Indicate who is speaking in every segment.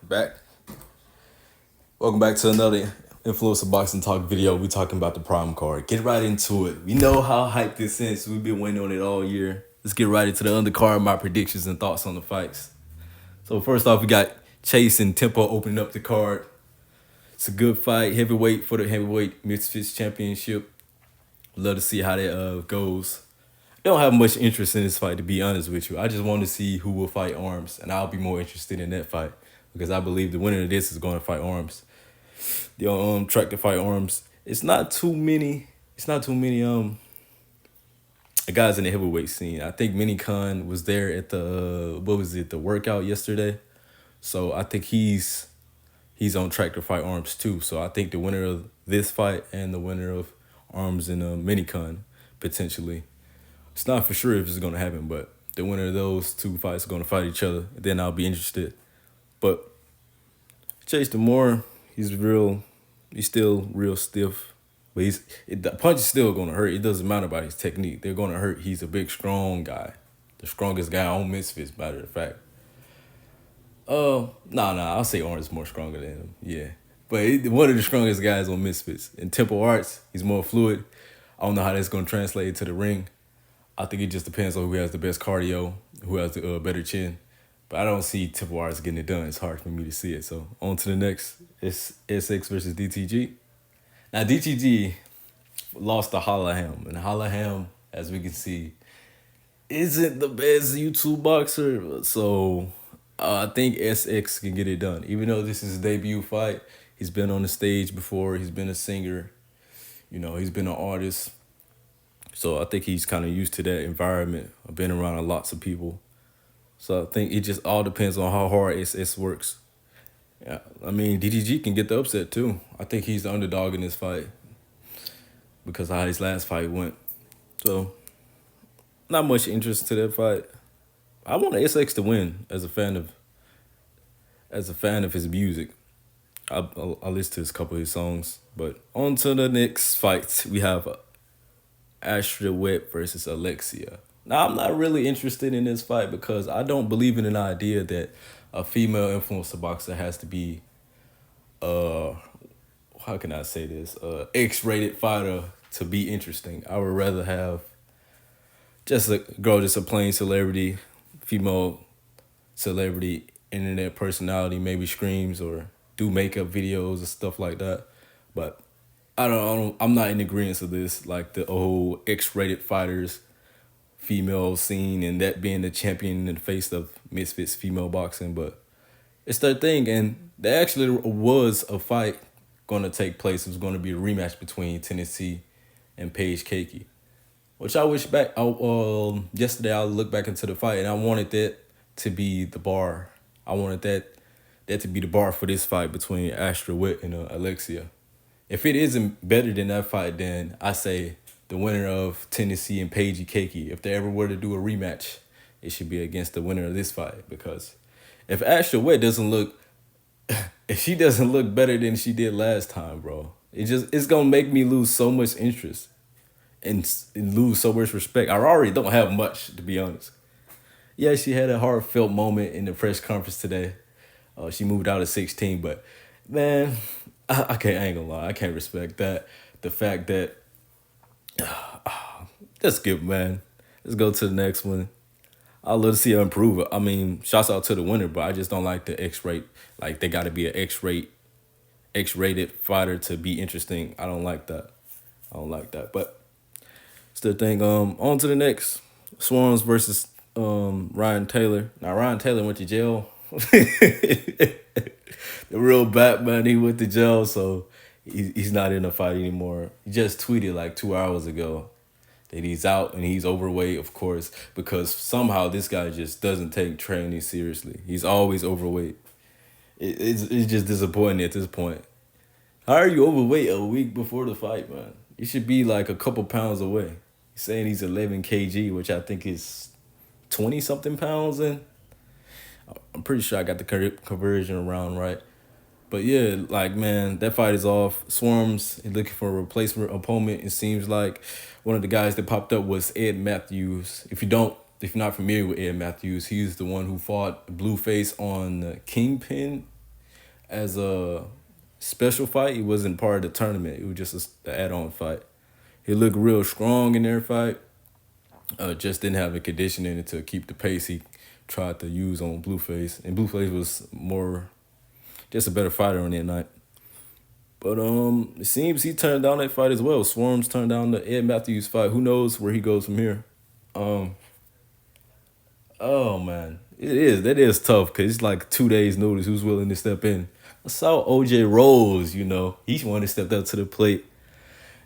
Speaker 1: Back. Welcome back to another Influencer Boxing Talk video. We talking about the Prime card. Get right into it. We know how hyped this is. We've been waiting on it all year. Let's get right into the undercard, my predictions and thoughts on the fights. So first off, we got Chase and Tempo opening up the card. It's a good fight. Heavyweight for the heavyweight Misfits Championship. Love to see how that goes. Don't have much interest in this fight, to be honest with you. I just want to see who will fight Arms, and I'll be more interested in that fight because I believe the winner of this is going to fight Arms. The track to fight Arms. It's not too many. Guys in the heavyweight scene. I think Mini Khan was there at the the workout yesterday. So I think he's on track to fight Arms too. So I think the winner of this fight and the winner of Arms and Mini Khan potentially. It's not for sure if it's gonna happen, but the winner of those two fights are gonna fight each other. Then I'll be interested. But Chase Demore, he's still real stiff. But the punch is still gonna hurt. It doesn't matter about his technique. They're gonna hurt. He's a big, strong guy. The strongest guy on Misfits, matter of fact. I'll say Orange is more stronger than him. Yeah. But one of the strongest guys on Misfits. In Temple Arts, he's more fluid. I don't know how that's gonna translate to the ring. I think it just depends on who has the best cardio, who has the better chin. But I don't see Temple Arts getting it done. It's hard for me to see it. So on to the next. It's SX versus DTG. Now DTG lost to Hollaham. And Hollaham, as we can see, isn't the best YouTube boxer. So I think SX can get it done. Even though this is his debut fight, he's been on the stage before. He's been a singer. He's been an artist. So I think he's kind of used to that environment. I've been around lots of people. So I think it just all depends on how hard SS works. Yeah, I mean, DTG can get the upset too. I think he's the underdog in this fight because of how his last fight went. So not much interest to that fight. I want SX to win as a fan of his music. I listen to a couple of his songs. But on to the next fight. We have Astra Wet versus Alexia. Now, I'm not really interested in this fight because I don't believe in an idea that a female influencer boxer has to be, how can I say this, X-rated fighter to be interesting. I would rather have just a girl, just a plain celebrity, female celebrity, internet personality, maybe screams or do makeup videos and stuff like that. But I'm not in agreement with this, like the whole X-rated fighters female scene and that being the champion in the face of Misfits female boxing, but it's their thing. And there actually was a fight going to take place. It was going to be a rematch between Tennessee and Paige Keiki, which I wish back. Yesterday I looked back into the fight and I wanted that to be the bar. I wanted that to be the bar for this fight between Astra Witt and Alexia. If it isn't better than that fight, then I say the winner of Tennessee and Paige Keiki, if they ever were to do a rematch, it should be against the winner of this fight. Because if Astra Witt if she doesn't look better than she did last time, bro, it's gonna make me lose so much interest and lose so much respect. I already don't have much, to be honest. Yeah, she had a heartfelt moment in the press conference today. She moved out at 16, but man, I ain't gonna lie, I can't respect that. The fact that let's skip, man. Let's go to the next one. I'd love to see her improve. I mean, shouts out to the winner, but I just don't like the X-rate. Like, they got to be an X-rated fighter to be interesting. I don't like that. But still think, on to the next. Swarms versus Ryan Taylor. Now, Ryan Taylor went to jail. The real Batman, he went to jail, so he's not in the fight anymore. He just tweeted like 2 hours ago that he's out and he's overweight, of course, because somehow this guy just doesn't take training seriously. He's always overweight. It's just disappointing at this point. How are you overweight a week before the fight, man? You should be like a couple pounds away. He's saying he's 11 kg, which I think is 20-something pounds, and I'm pretty sure I got the conversion around right. But yeah, like, man, that fight is off. Swarms is looking for a replacement opponent. It seems like one of the guys that popped up was Ed Matthews. If you're not familiar with Ed Matthews, he's the one who fought Blueface on Kingpin. as a special fight. He wasn't part of the tournament. It was just an add-on fight. He looked real strong in their fight. Just didn't have the conditioning to keep the pace he tried to use on Blueface. And Blueface was more just a better fighter on that night. But it seems he turned down that fight as well. Swarms turned down the Ed Matthews fight. Who knows where he goes from here? Um, oh man, it is that is tough because it's like 2 days' notice. Who's willing to step in? I saw OJ Rose. He wanted to step up to the plate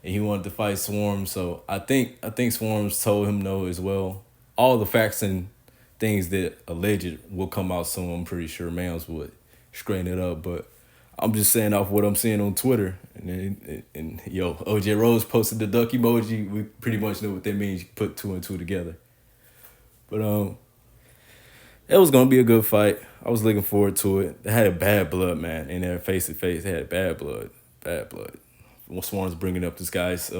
Speaker 1: and he wanted to fight Swarms. So I think Swarms told him no as well. All the facts and things that alleged will come out soon. I'm pretty sure Mans would straighten it up, but I'm just saying off what I'm seeing on Twitter. And yo, OJ Rose posted the duck emoji. We pretty much know what that means. You put two and two together. But it was gonna be a good fight. I was looking forward to it. They had a bad blood, man, in there face to face. They had bad blood, bad blood. Swan's bringing up this guy's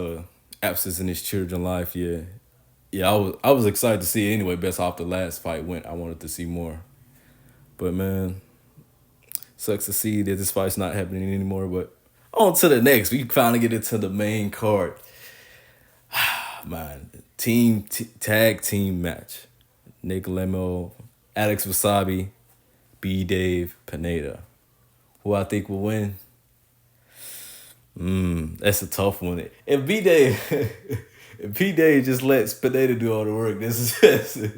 Speaker 1: absence in his children's life. Yeah, yeah. I was excited to see it anyway. Best off the last fight went. I wanted to see more, but man, sucks to see that this fight's not happening anymore. But on to the next. We finally get into the main card. Man, tag team match. Nick Lemo, Alex Wasabi, B Dave Pineda. Who I think will win? That's a tough one. If B Dave if P Dave just lets Pineda do all the work, this is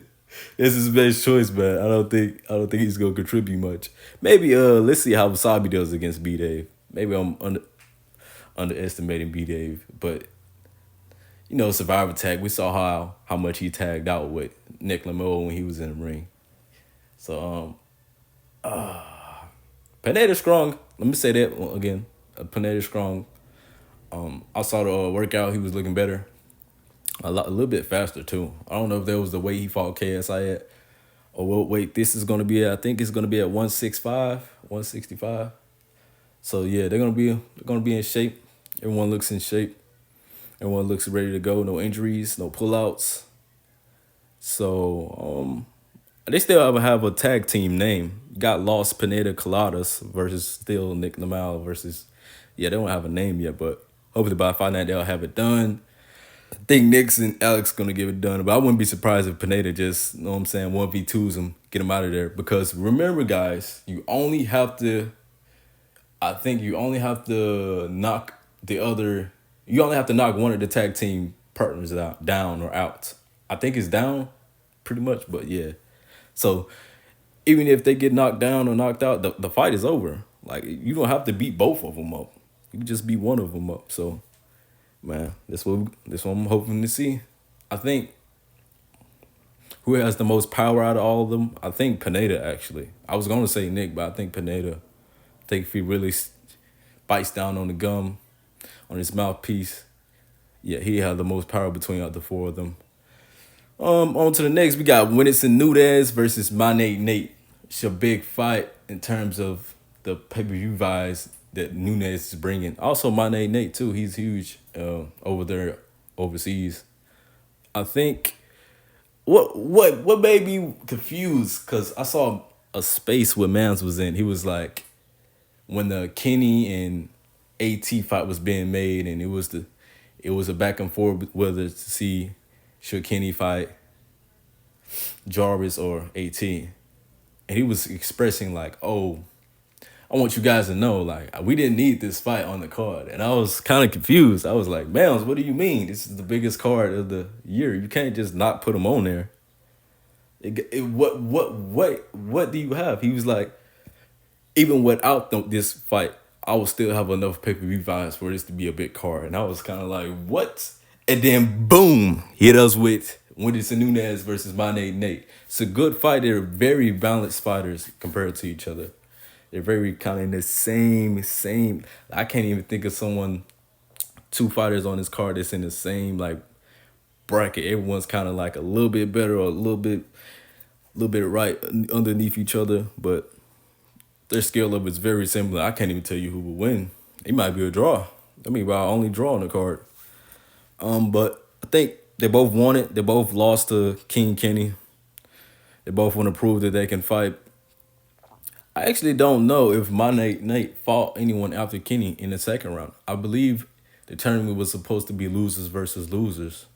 Speaker 1: his best choice, man. I don't think he's gonna contribute much. Maybe let's see how Wasabi does against B Dave. Maybe I'm underestimating B Dave, but Survivor Tag, we saw how much he tagged out with Nick Lemo when he was in the ring. So Pineda strong. Let me say that again. Pineda strong. I saw the workout. He was looking better. A little bit faster too. I don't know if that was the weight he fought KSI at or what weight this is gonna be at. I think it's gonna be at 165, 165. So yeah, they're gonna be in shape. Everyone looks in shape. Everyone looks ready to go. No injuries, no pullouts. So they still have a tag team name. Got Lost Pineda Coladas versus still Nick Lamal versus. Yeah, they don't have a name yet, but hopefully by Friday night they'll have it done. I think Nick's and Alex gonna get it done, but I wouldn't be surprised if Pineda just, 1v2s him, get him out of there. Because remember, guys, I think you only have to knock the other. You only have to knock one of the tag team partners down or out. I think it's down, pretty much, but yeah. So even if they get knocked down or knocked out, the fight is over. Like you don't have to beat both of them up. You can just beat one of them up. So man, this what I'm hoping to see. I think who has the most power out of all of them? I think Pineda actually. I was gonna say Nick, but I think Pineda. I think if he really bites down on the gum, on his mouthpiece, yeah, he had the most power between the four of them. On to the next, we got Winston Nunez versus Mane Nate. It's a big fight in terms of the pay-per-view vibes that Nunez is bringing. Also, Mane Nate too. He's huge over there overseas. I think what made me confused because I saw a space where Mans was in. He was like when the Kenny and AT fight was being made, and it was a back and forth whether to see should Kenny fight Jarvis or AT, and he was expressing like, "Oh, I want you guys to know, like, we didn't need this fight on the card," and I was kind of confused. I was like, "Mans, what do you mean? This is the biggest card of the year. You can't just not put him on there." What do you have? He was like, even without this fight, I will still have enough pay-per-view vibes for this to be a big card. And I was kind of like, what? And then boom, hit us with Whindersson Nunez versus Mane Nate. It's a good fight. They're very balanced fighters compared to each other. They're very kind of in the same. I can't even think of two fighters on this card that's in the same like bracket. Everyone's kind of like a little bit better or a little bit right underneath each other, but their skill level is very similar. I can't even tell you who will win. It might be a draw. I mean, by only draw on the card. But I think they both won it. They both lost to King Kenny. They both want to prove that they can fight. I actually don't know if my Nate fought anyone after Kenny in the second round. I believe the tournament was supposed to be losers versus losers,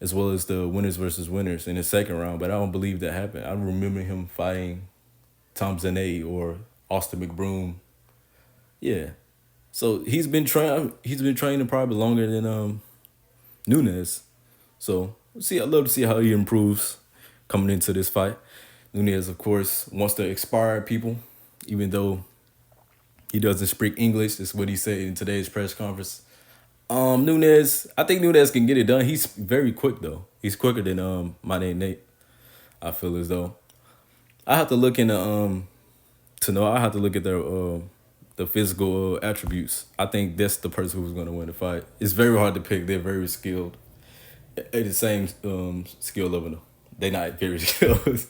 Speaker 1: as well as the winners versus winners in the second round. But I don't believe that happened. I remember him fighting Tom Zanet or Austin McBroom. Yeah. So he's been trying. He's been training probably longer than Nunes. So we'll see. I'd love to see how he improves coming into this fight. Nunes, of course, wants to expire people, even though he doesn't speak English. That's what he said in today's press conference. Nunes, I think Nunes can get it done. He's very quick though. He's quicker than my name Nate. I feel as though I have to look into to know. I have to look at the physical attributes. I think that's the person who's going to win the fight. It's very hard to pick. They're very skilled at the same skill level. They're not very skilled.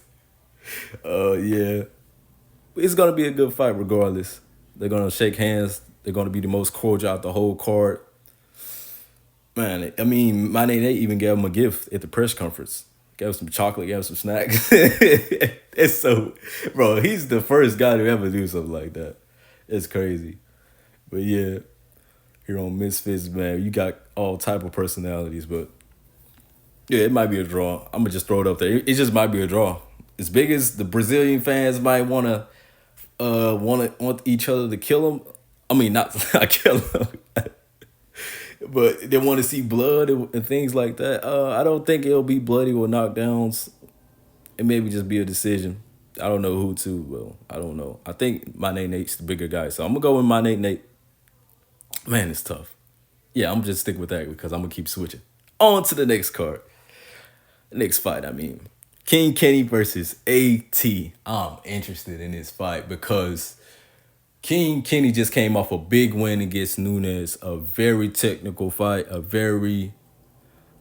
Speaker 1: Yeah, it's gonna be a good fight regardless. They're gonna shake hands. They're gonna be the most cordial out the whole card. Man, I mean, my name Nate even gave him a gift at the press conference. Gave him some chocolate, gave him some snacks. It's so, bro. He's the first guy to ever do something like that. It's crazy, but yeah, here on Misfits, man, you got all type of personalities, but yeah, it might be a draw. I'm gonna just throw it up there. It just might be a draw. As big as the Brazilian fans might want each other to kill them. I mean, not not kill them, but they want to see blood and things like that. I don't think it'll be bloody or knockdowns. It maybe just be a decision. I don't know who to. Well, I don't know. I think my name Nate's the bigger guy, so I'm gonna go with my name Nate. Man, it's tough. Yeah, I'm just stick with that because I'm gonna keep switching. On to the next card. Next fight, I mean. King Kenny versus AT. I'm interested in this fight because King Kenny just came off a big win against Nunes. A very technical fight. A very,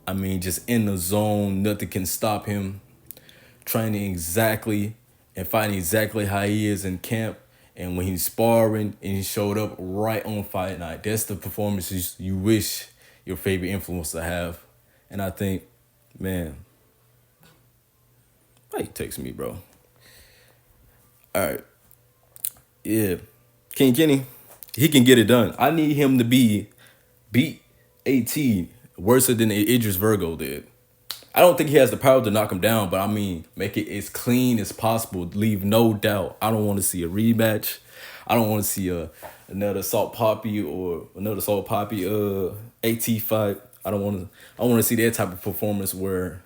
Speaker 1: I mean, just in the zone. Nothing can stop him. Training exactly and fighting exactly how he is in camp. And when he's sparring and he showed up right on fight night. That's the performances you wish your favorite influencer have. And I think, man, why you text me, bro? All right. Yeah. King Kenny, he can get it done. I need him to beat AT worse than Idris Virgo did. I don't think he has the power to knock him down, but I mean, make it as clean as possible. Leave no doubt. I don't want to see a rematch. I don't want to see another Salt Poppy or another Salt Poppy AT fight. I don't want to. I want to see that type of performance where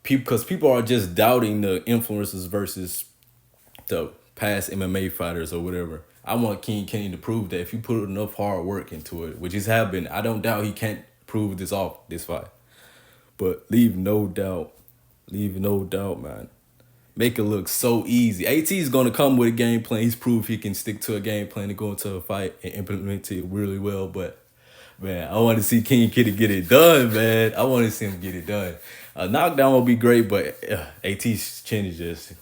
Speaker 1: because people are just doubting the influencers versus the past MMA fighters or whatever. I want King Kenny to prove that if you put enough hard work into it, which he's have been, I don't doubt he can't prove this fight. But leave no doubt, man. Make it look so easy. AT is gonna come with a game plan. He's proved he can stick to a game plan to go into a fight and implement it really well. But man, I want to see King Kenny get it done, man. I want to see him get it done. A knockdown would be great, but AT's chin is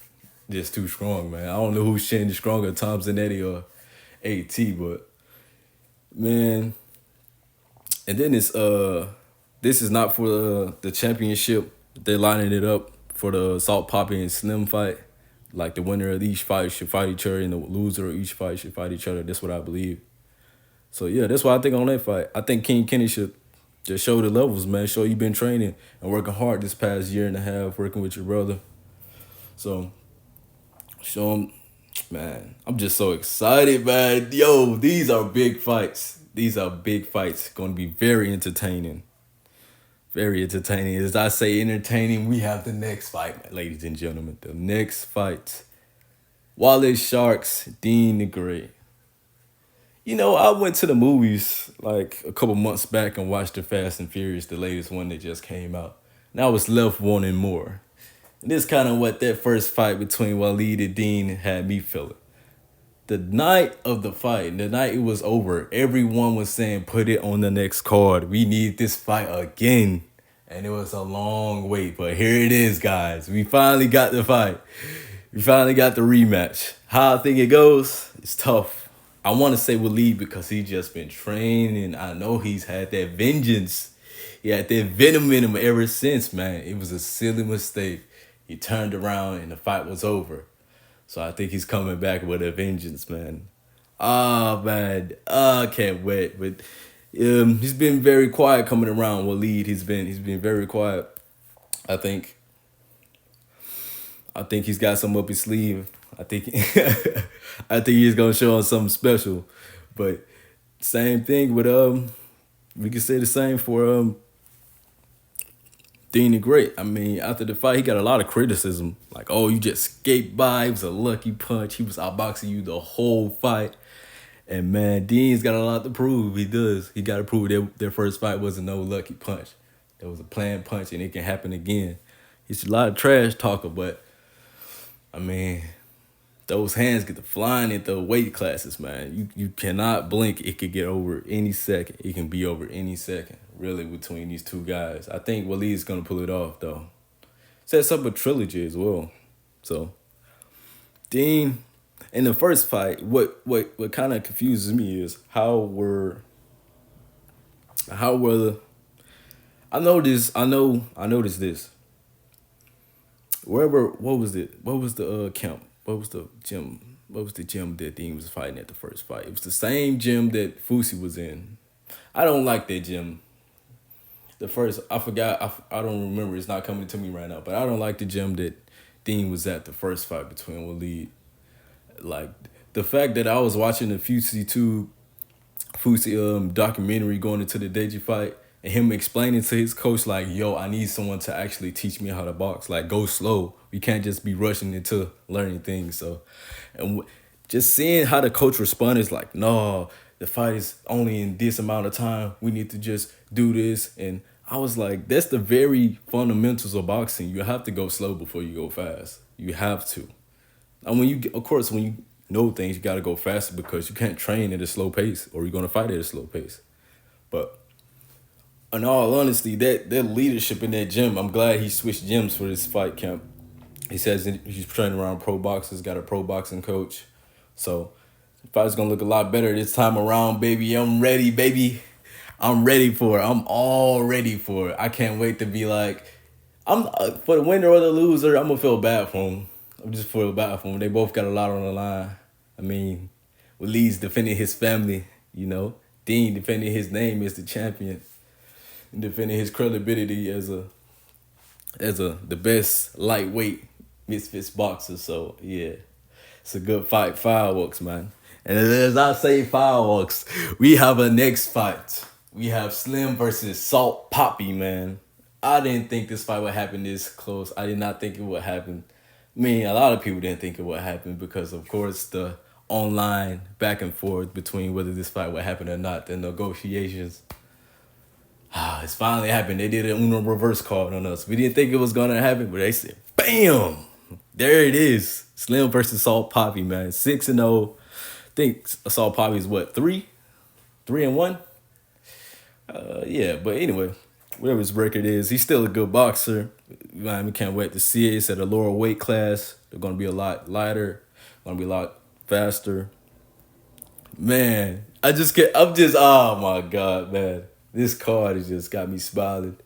Speaker 1: just too strong, man. I don't know whose chin is stronger, Tom Zanetti or AT, but man. And then this is not for the championship. They're lining it up for the Salt Poppy and Slim fight. Like the winner of each fight should fight each other, and the loser of each fight should fight each other. That's what I believe. So yeah, that's what I think on that fight. I think King Kenny should just show the levels, man. Show you've been training and working hard this past year and a half, working with your brother. So show him, man. I'm just so excited, man. Yo, these are big fights. These are big fights. Going to be very entertaining. Very entertaining. As I say entertaining, we have the next fight, ladies and gentlemen. The next fight. Wallace Sharks, Dean the Great. You know, I went to the movies like a couple months back and watched the Fast and Furious, the latest one that just came out. And I was left wanting more. And this kind of what that first fight between Waleed and Dean had me feeling. The night of the fight, the night it was over, everyone was saying, put it on the next card. We need this fight again. And it was a long wait, but here it is, guys. We finally got the fight. We finally got the rematch. How I think it goes, it's tough. I want to say Waleed because he just been training. I know he's had that vengeance. He had that venom in him ever since, man. It was a silly mistake. He turned around and the fight was over. So I think he's coming back with a vengeance, man. Oh man, I can't wait. But he's been very quiet coming around. Waleed, he's been very quiet. I think I think he's got some up his sleeve. I think I think he's gonna show us something special. But same thing with we can say the same for Dean the Great. I mean, after the fight, he got a lot of criticism. Like, oh, you just skate by. It was a lucky punch. He was outboxing you the whole fight. And man, Dean's got a lot to prove. He does. He got to prove their first fight wasn't no lucky punch. There was a planned punch, and it can happen again. He's a lot of trash talker, but I mean, those hands get to flying into weight classes, man. You cannot blink. It could get over any second. It can be over any second, really, between these two guys. I think Waleed's going to pull it off, though. Sets up a trilogy as well. So, Dean, in the first fight, what kind of confuses me is how were the I noticed this. What was it? What was the camp? What was the gym? What was the gym that Dean was fighting at the first fight? It was the same gym that Fusi was in. I don't like that gym. The first, I forgot, I don't remember. It's not coming to me right now. But I don't like the gym that Dean was at the first fight between Waleed. Like the fact that I was watching the Fusi documentary going into the Deji fight and him explaining to his coach like, yo, I need someone to actually teach me how to box. Like, go slow. We can't just be rushing into learning things. So, just seeing how the coach responded is like, no, the fight is only in this amount of time. We need to just do this. And I was like, that's the very fundamentals of boxing. You have to go slow before you go fast. You have to. And of course, when you know things, you got to go faster because you can't train at a slow pace or you're going to fight at a slow pace. But in all honesty, that leadership in that gym, I'm glad he switched gyms for this fight camp. He says he's training around pro boxers, got a pro boxing coach. So the fight's going to look a lot better this time around, baby. I'm ready, baby. I'm ready for it. I'm all ready for it. I can't wait to be like, I'm for the winner or the loser, I'm going to feel bad for him. I'm just feel bad for him. They both got a lot on the line. I mean, Waleed's defending his family, you know. Dean defending his name as the champion. And defending his credibility as the best lightweight Misfits boxer. So yeah, it's a good fight. Fireworks, man. And as I say fireworks, we have a next fight. We have Slim versus Salt Poppy, man. I didn't think this fight would happen this close. I did not think it would happen. I mean, a lot of people didn't think it would happen because, of course, the online back and forth between whether this fight would happen or not, the negotiations. It's finally happened. They did an Uno reverse card on us. We didn't think it was going to happen, but they said, bam! There it is. Slim versus Salt Poppy, man. 6-0. I think Salt Poppy is what, 3? 3-1? Yeah, but anyway, whatever his record is, he's still a good boxer. We can't wait to see it. It's at a lower weight class. They're going to be a lot lighter, going to be a lot faster. Man, oh my God, man. This card has just got me smiling.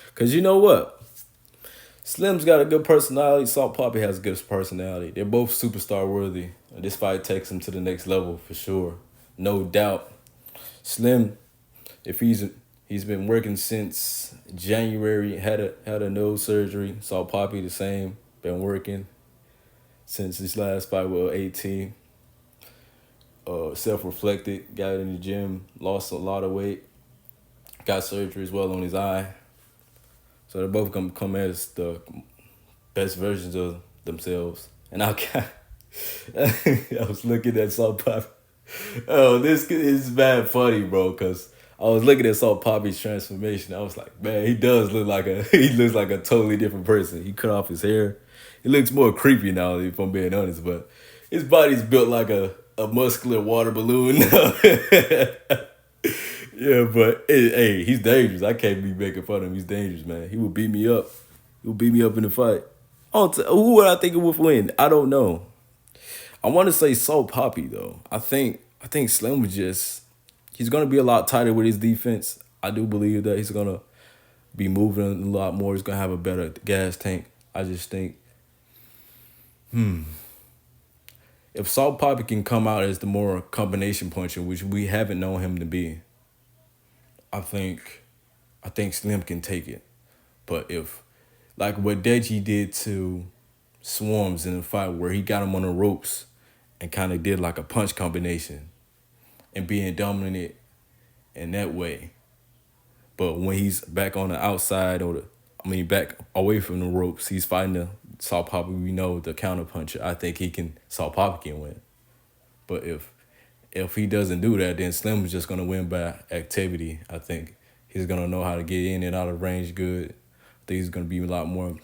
Speaker 1: Because you know what? Slim's got a good personality. Salt Poppy has a good personality. They're both superstar worthy. This fight takes him to the next level for sure. No doubt. Slim, if he's been working since January, had a nose surgery. Salt Poppy the same, been working since his last fight with 18. Self-reflected, got in the gym, lost a lot of weight, got surgery as well on his eye. So they're both gonna come as the best versions of themselves. And I was looking at Salt Poppy. Oh, this is bad funny, bro, because I was looking at Salt Poppy's transformation. I was like, man, he looks like a totally different person. He cut off his hair. He looks more creepy now, if I'm being honest, but his body's built like a muscular water balloon. Yeah, but hey, he's dangerous. I can't be making fun of him. He's dangerous, man. He will beat me up. He will beat me up in the fight. Who would I think it would win? I don't know. I want to say Salt Poppy, though. I think Slim was he's going to be a lot tighter with his defense. I do believe that he's going to be moving a lot more. He's going to have a better gas tank. I just think If Salt Poppy can come out as the more combination puncher, which we haven't known him to be, I think I think Slim can take it. But if like what Deji did to Swarms in the fight where he got him on the ropes and kind of did like a punch combination and being dominant in that way. But when he's back on the outside back away from the ropes, he's fighting the Salt Papa. We know the counter puncher. I think Salt Papa can win. But if he doesn't do that, then Slim is just gonna win by activity. I think he's gonna know how to get in and out of range good. I think he's gonna be a lot more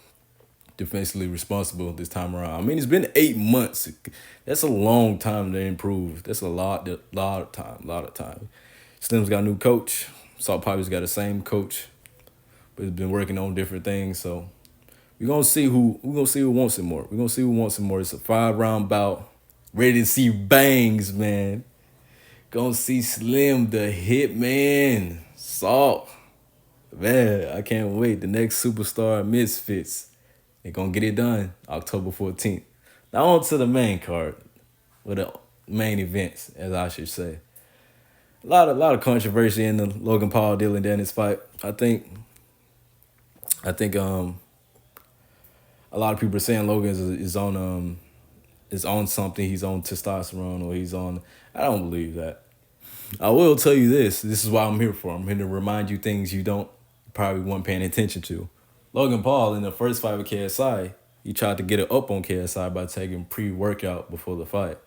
Speaker 1: defensively responsible this time around. I mean, it's been 8 months. That's a long time to improve. That's lot of time, Slim's got a new coach. Salt Piper's got the same coach, but he's been working on different things. So we're gonna see who wants it more. We're gonna see who wants it more. It's a 5 round bout. Ready to see bangs, man. Gonna see Slim the Hitman. Salt. Man, I can't wait. The next superstar Misfits. They're gonna get it done October 14th. Now on to the main card. Or the main events, as I should say. A lot of controversy in the Logan Paul Dylan Dennis fight. I think a lot of people are saying Logan is on something. He's on testosterone or he's on. I don't believe that. I will tell you this. This is what I'm here for. I'm here to remind you things you don't probably weren't paying attention to. Logan Paul in the first fight with KSI, he tried to get it up on KSI by taking pre-workout before the fight.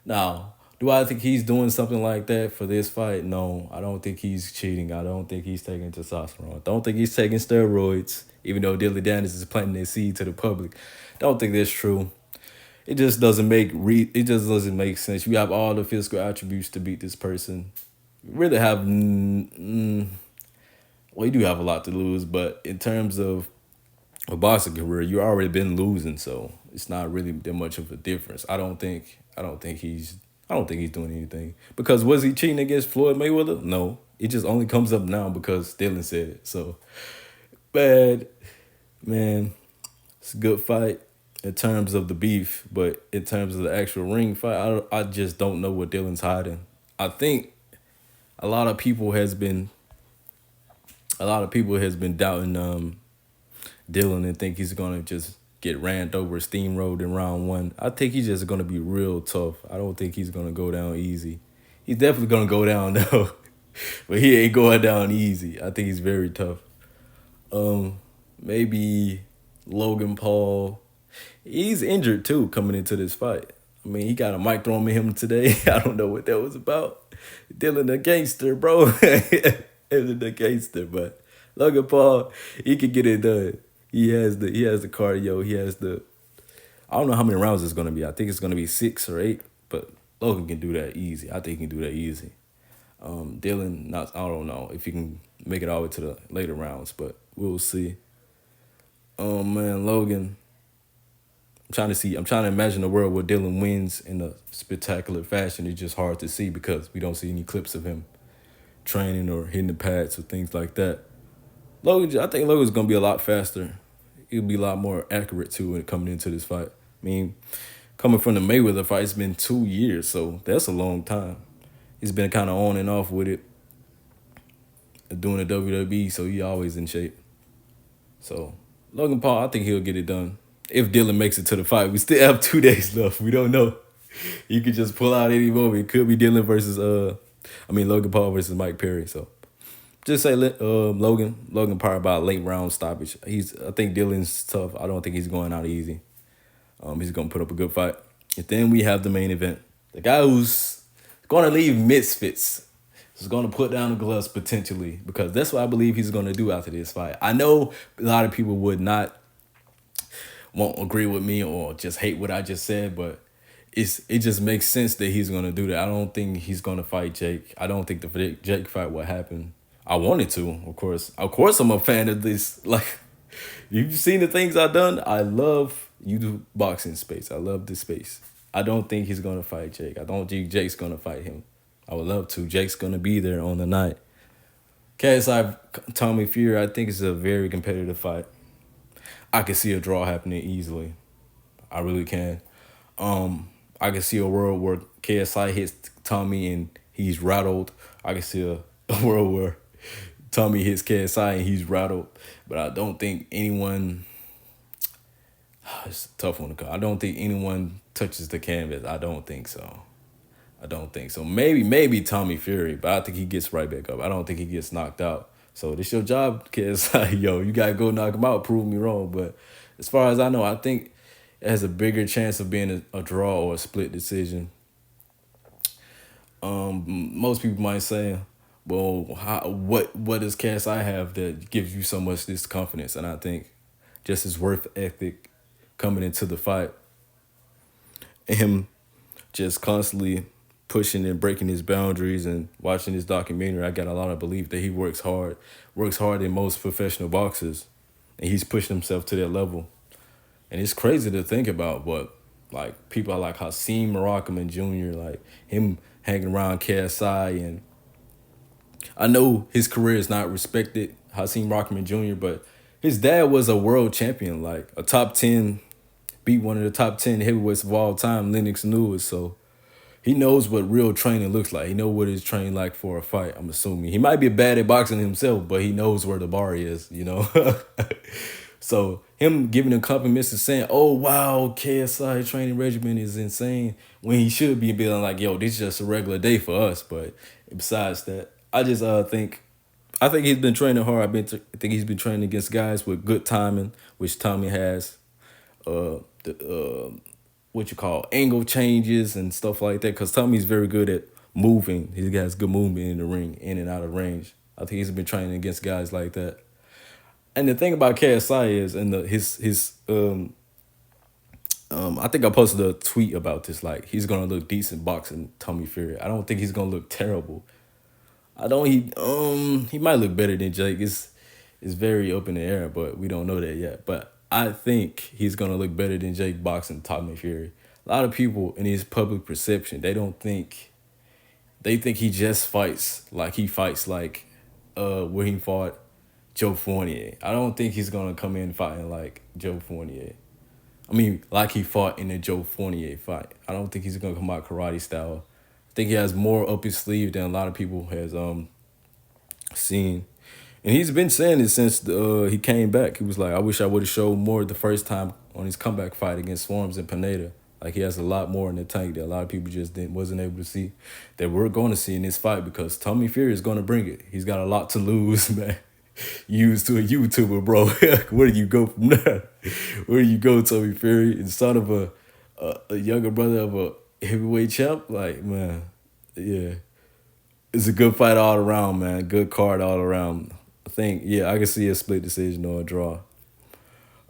Speaker 1: Now, do I think he's doing something like that for this fight? No, I don't think he's cheating. I don't think he's taking testosterone. I don't think he's taking steroids, even though Dilly Dennis is planting their seed to the public. Don't think that's true. It just doesn't make sense. You have all the physical attributes to beat this person. You really have well, you do have a lot to lose, but in terms of a boxing career, you already been losing, so it's not really that much of a difference. I don't think he's doing anything. Because was he cheating against Floyd Mayweather? No. It just only comes up now because Dylan said it. So bad, man. It's a good fight in terms of the beef, but in terms of the actual ring fight, I just don't know what Dylan's hiding. I think a lot of people has been doubting Dylan and think he's gonna just get ran over, steamrolled in round 1. I think he's just gonna be real tough. I don't think he's gonna go down easy. He's definitely gonna go down though, but he ain't going down easy. I think he's very tough. Maybe Logan Paul. He's injured too coming into this fight. I mean, he got a mic thrown at him today. I don't know what that was about. Dylan the gangster, bro. Dylan the gangster, but Logan Paul, he could get it done. He has the cardio. I don't know how many rounds it's gonna be. I think it's gonna be 6 or 8, but Logan can do that easy. I think he can do that easy. Dylan, I don't know if he can make it all the way to the later rounds, but we'll see. Oh man, Logan. I'm trying to imagine a world where Dylan wins in a spectacular fashion. It's just hard to see because we don't see any clips of him training or hitting the pads or things like that. I think Logan's gonna be a lot faster. He'll be a lot more accurate too when coming into this fight. I mean, coming from the Mayweather fight, it's been 2 years, so that's a long time. He's been kind of on and off with it, doing the WWE, so he always in shape. So Logan Paul, I think he'll get it done. If Dylan makes it to the fight, we still have 2 days left. We don't know. He could just pull out any moment. It could be Logan Paul versus Mike Perry. So just say Logan Paul by a late round stoppage. I think Dylan's tough. I don't think he's going out easy. He's gonna put up a good fight. And then we have the main event. The guy who's gonna leave Misfits is gonna put down the gloves potentially because that's what I believe he's gonna do after this fight. I know a lot of people won't agree with me or just hate what I just said, but it just makes sense that he's gonna do that. I don't think he's gonna fight Jake. I don't think the Jake fight will happen. I wanted to, of course. Of course, I'm a fan of this. Like, you've seen the things I've done. I love YouTube boxing space. I love this space. I don't think he's gonna fight Jake. I don't think Jake's gonna fight him. I would love to. Jake's gonna be there on the night. KSI Tommy Fury, I think it's a very competitive fight. I could see a draw happening easily. I really can. I can see a world where KSI hits Tommy and he's rattled. I can see a world where Tommy hits KSI and he's rattled. But I don't think anyone. It's a tough one to call. I don't think anyone touches the canvas. I don't think so. I don't think so. Maybe Tommy Fury, but I think he gets right back up. I don't think he gets knocked out. So this your job, KSI. Yo, you gotta go knock him out. Prove me wrong. But as far as I know, I think it has a bigger chance of being a draw or a split decision. Most people might say, well, what does KSI have that gives you so much this confidence? And I think just his worth ethic coming into the fight, and him just constantly pushing and breaking his boundaries, and watching his documentary, I got a lot of belief that he works hard than most professional boxers, and he's pushing himself to that level. And it's crazy to think about, but like people like Hasim Murakami Jr., like him hanging around KSI, and I know his career is not respected, Hasim Rockman Jr., but his dad was a world champion, like a top 10, beat one of the top 10 heavyweights of all time, Lennox Lewis. So he knows what real training looks like. He knows what it's training like for a fight, I'm assuming. He might be bad at boxing himself, but he knows where the bar is, you know? So him giving him compliments and saying, "Oh wow, KSI training regimen is insane," when he should be being like, "Yo, this is just a regular day for us." But besides that, I just I think he's been training hard. I think he's been training against guys with good timing, which Tommy has. The what you call angle changes and stuff like that. Because Tommy's very good at moving. He has good movement in the ring, in and out of range. I think he's been training against guys like that. And the thing about KSI is, and his I think I posted a tweet about this. Like, he's gonna look decent boxing Tommy Fury. I don't think he's gonna look terrible. I don't. He might look better than Jake. It's very up in the air, but we don't know that yet. But I think he's gonna look better than Jake boxing Tommy Fury. A lot of people in his public perception, they think he just fights like where he fought Joe Fournier. I don't think he's gonna come in fighting like Joe Fournier. I mean, like he fought in the Joe Fournier fight. I don't think he's gonna come out karate style. I think he has more up his sleeve than a lot of people has seen. And he's been saying it since he came back. He was like, I wish I would have showed more the first time on his comeback fight against Swarms and Pineda. Like, he has a lot more in the tank that a lot of people just wasn't able to see, that we're going to see in this fight, because Tommy Fury is going to bring it. He's got a lot to lose, man. Used to a YouTuber, bro. Where do you go from there? Where do you go, Tommy Fury? The son of a younger brother of a heavyweight champ? Like, man, yeah. It's a good fight all around, man. Good card all around. I think, yeah, I can see a split decision or a draw.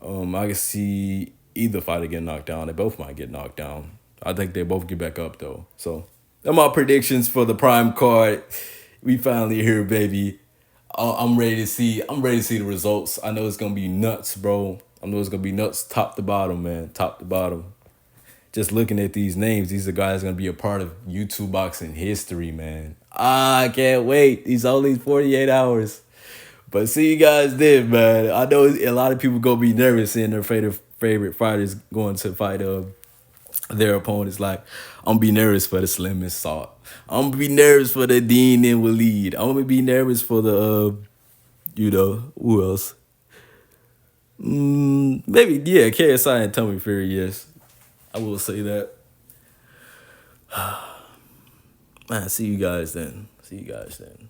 Speaker 1: I can see either fighter get knocked down. They both might get knocked down. I think they both get back up, though. So, them my predictions for the prime card. We finally here, baby. I'm ready to see. I'm ready to see the results. I know it's gonna be nuts, bro. I know it's gonna be nuts, top to bottom, man. Top to bottom. Just looking at these names, these are guys gonna be a part of YouTube boxing history, man. I can't wait. These only 48 hours. But see you guys then, man. I know a lot of people gonna be nervous seeing their favorite fighters going to fight their opponents. Like, I'm gonna be nervous for the Slim and Salt. I'm gonna be nervous for the Dean and Waleed. I'm gonna be nervous for the who else? Maybe, yeah, KSI and Tommy Fury. Yes, I will say that. Man, see you guys then. See you guys then.